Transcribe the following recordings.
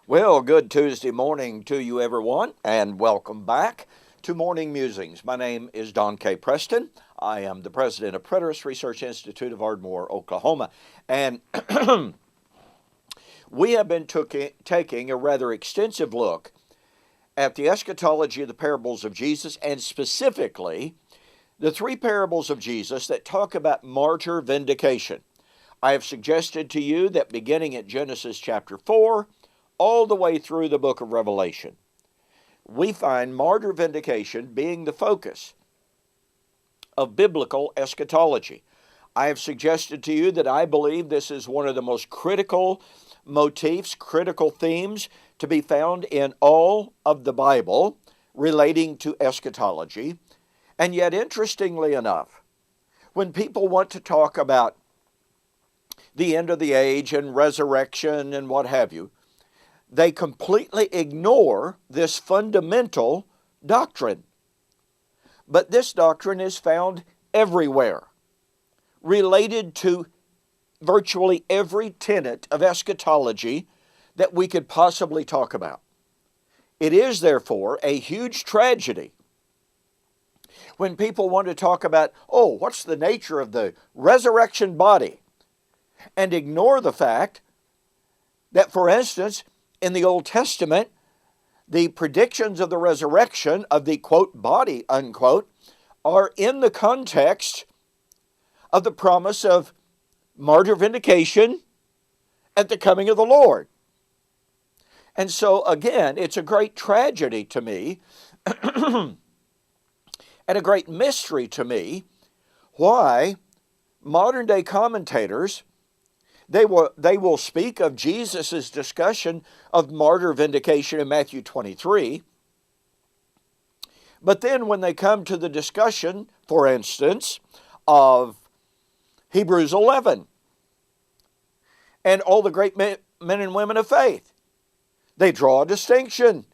Well, good Tuesday morning to you, everyone, and welcome back to Morning Musings. My name is Don K. Preston. I am the president of Preterist Research Institute of Ardmore, Oklahoma. And we have been taking a rather extensive look at the eschatology of the parables of Jesus, and specifically the three parables of Jesus that talk about martyr vindication. I have suggested to you that beginning at Genesis chapter 4, all the way through the book of Revelation, we find martyr vindication being the focus of biblical eschatology. I have suggested to you that I believe this is one of the most critical motifs, critical themes to be found in all of the Bible relating to eschatology. And yet, interestingly enough, when people want to talk about the end of the age and resurrection and what have you, they completely ignore this fundamental doctrine. But this doctrine is found everywhere, related to virtually every tenet of eschatology that we could possibly talk about. It is, therefore, a huge tragedy when people want to talk about, what's the nature of the resurrection body, and ignore the fact that, for instance, in the Old Testament, the predictions of the resurrection of the, quote, body, unquote, are in the context of the promise of martyr vindication at the coming of the Lord. And so, again, it's a great tragedy to me and a great mystery to me why modern-day commentators They will speak of Jesus' discussion of martyr vindication in Matthew 23. But then when they come to the discussion, for instance, of Hebrews 11 and all the great men and women of faith, they draw a distinction.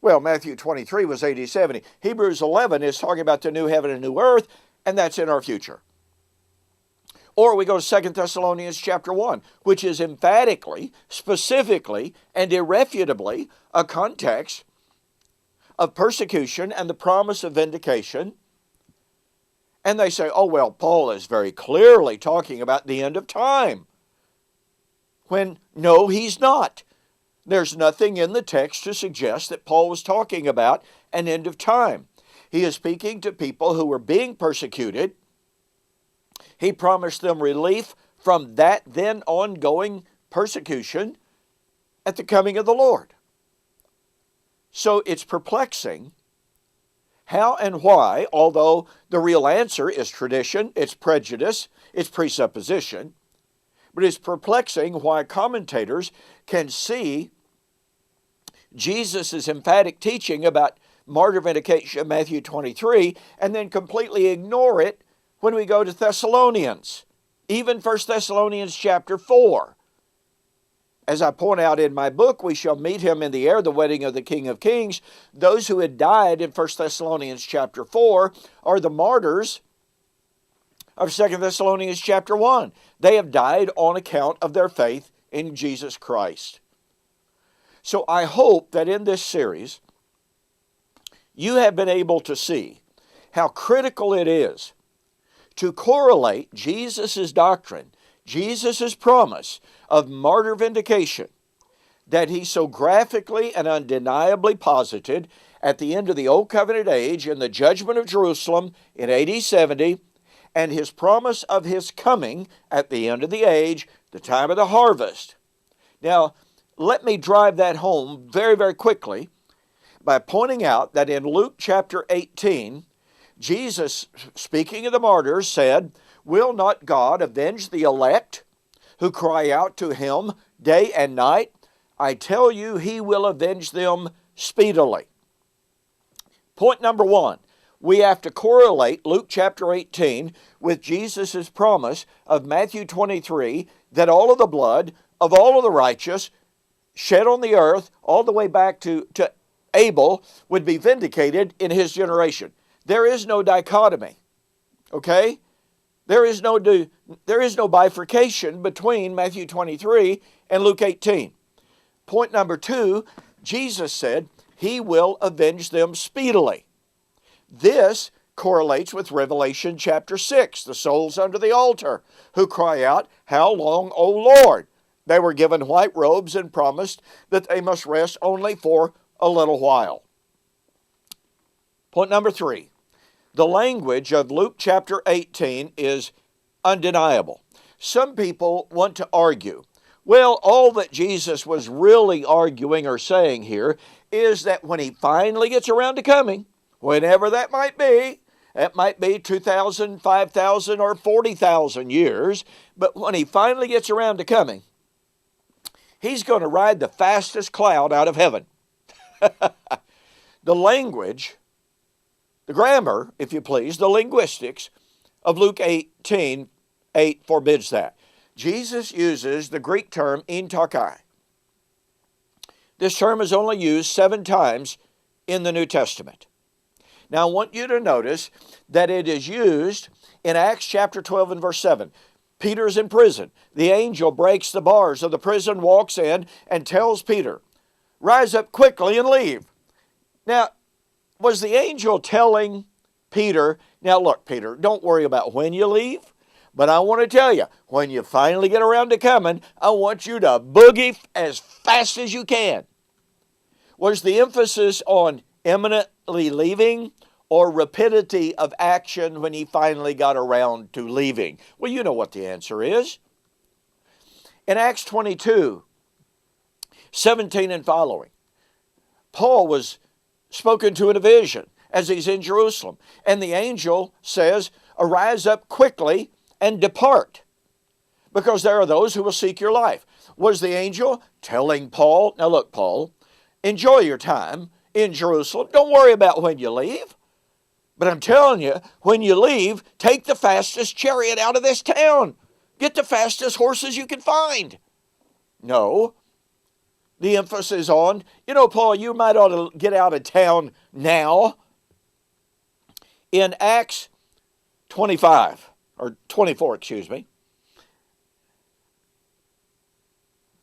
Well, Matthew 23 was 80-70. Hebrews 11 is talking about the new heaven and new earth, and that's in our future. Or we go to 2 Thessalonians chapter 1, which is emphatically, specifically, and irrefutably a context of persecution and the promise of vindication. And they say, Paul is very clearly talking about the end of time. When, no, he's not. There's nothing in the text to suggest that Paul was talking about an end of time. He is speaking to people who were being persecuted. He promised them relief from that then ongoing persecution at the coming of the Lord. So it's perplexing how and why, although the real answer is tradition, it's prejudice, it's presupposition, but it's perplexing why commentators can see Jesus' emphatic teaching about martyr vindication, Matthew 23, and then completely ignore it when we go to Thessalonians, even 1 Thessalonians chapter 4. As I point out in my book, we shall meet him in the air, the wedding of the King of Kings. Those who had died in 1 Thessalonians chapter 4 are the martyrs of 2 Thessalonians chapter 1. They have died on account of their faith in Jesus Christ. So I hope that in this series, you have been able to see how critical it is to correlate Jesus' doctrine, Jesus' promise of martyr vindication that he so graphically and undeniably posited at the end of the Old Covenant age in the judgment of Jerusalem in AD 70, and his promise of his coming at the end of the age, the time of the harvest. Now, let me drive that home very, very quickly by pointing out that in Luke chapter 18, Jesus, speaking of the martyrs, said, "Will not God avenge the elect who cry out to him day and night? I tell you, he will avenge them speedily." Point number one, we have to correlate Luke chapter 18 with Jesus' promise of Matthew 23 that all of the blood of all of the righteous shed on the earth all the way back to Abel would be vindicated in his generation. There is no dichotomy, okay? There is no bifurcation between Matthew 23 and Luke 18. Point number 2, Jesus said he will avenge them speedily. This correlates with Revelation chapter 6, the souls under the altar who cry out, "How long, O Lord?" They were given white robes and promised that they must rest only for a little while. Point number 3, the language of Luke chapter 18 is undeniable. Some people want to argue, well, all that Jesus was really arguing or saying here is that when he finally gets around to coming, whenever that might be, it might be 2,000, 5,000, or 40,000 years, but when he finally gets around to coming, he's going to ride the fastest cloud out of heaven. The language, the grammar, if you please, the linguistics of Luke 18:8 forbids that. Jesus uses the Greek term tachei. This term is only used 7 times in the New Testament. Now, I want you to notice that it is used in Acts chapter 12 and verse 7. Peter's in prison. The angel breaks the bars of the prison, walks in, and tells Peter, "Rise up quickly and leave." Now, was the angel telling Peter, now look, Peter, don't worry about when you leave, but I want to tell you, when you finally get around to coming, I want you to boogie as fast as you can. Was the emphasis on imminently leaving or rapidity of action when he finally got around to leaving? Well, you know what the answer is. In Acts 22:17 and following, Paul was spoken to in a vision as he's in Jerusalem, and the angel says, "Arise up quickly and depart, because there are those who will seek your life." Was the angel telling Paul, now look, Paul, enjoy your time in Jerusalem. Don't worry about when you leave. But I'm telling you, when you leave, take the fastest chariot out of this town. Get the fastest horses you can find. No. The emphasis on, Paul, you might ought to get out of town now. In Acts 24,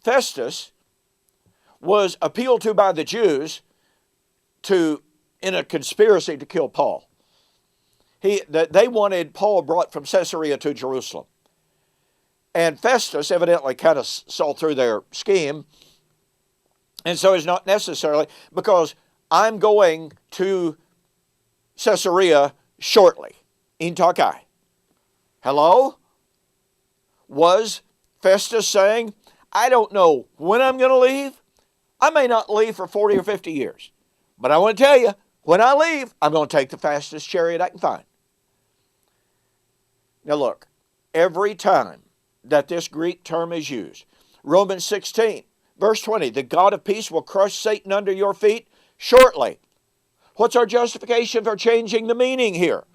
Festus was appealed to by the Jews in a conspiracy to kill Paul. They wanted Paul brought from Caesarea to Jerusalem. And Festus evidently kind of saw through their scheme. And so it's not necessarily, because I'm going to Caesarea shortly, in tachei. Hello? Was Festus saying, I don't know when I'm going to leave. I may not leave for 40 or 50 years. But I want to tell you, when I leave, I'm going to take the fastest chariot I can find. Now look, every time that this Greek term is used, Romans 16, verse 20, the God of peace will crush Satan under your feet shortly. What's our justification for changing the meaning here?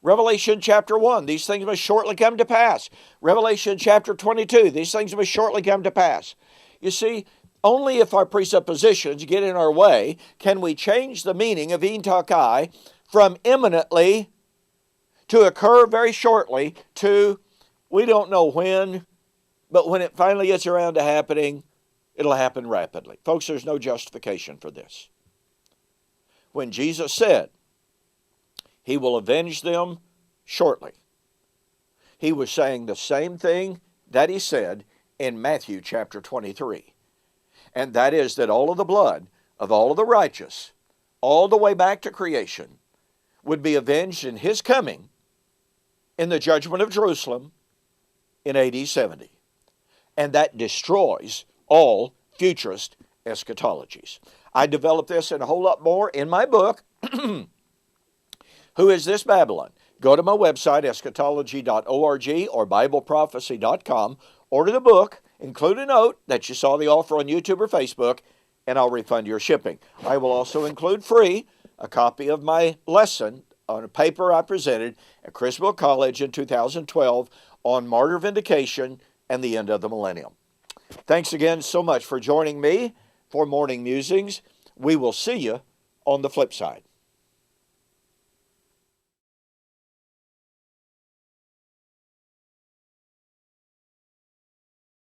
Revelation chapter 1, these things must shortly come to pass. Revelation chapter 22, these things must shortly come to pass. You see, only if our presuppositions get in our way can we change the meaning of tachei from imminently to occur very shortly to we don't know when, but when it finally gets around to happening, it'll happen rapidly. Folks, there's no justification for this. When Jesus said he will avenge them shortly, he was saying the same thing that he said in Matthew chapter 23. And that is that all of the blood of all of the righteous, all the way back to creation, would be avenged in his coming in the judgment of Jerusalem in AD 70. And that destroys all futurist eschatologies. I developed this and a whole lot more in my book, Who is This Babylon? Go to my website, eschatology.org or bibleprophecy.com, order the book, include a note that you saw the offer on YouTube or Facebook, and I'll refund your shipping. I will also include free a copy of my lesson on a paper I presented at Criswell College in 2012 on martyr vindication and the end of the millennium. Thanks again so much for joining me for Morning Musings. We will see you on the flip side.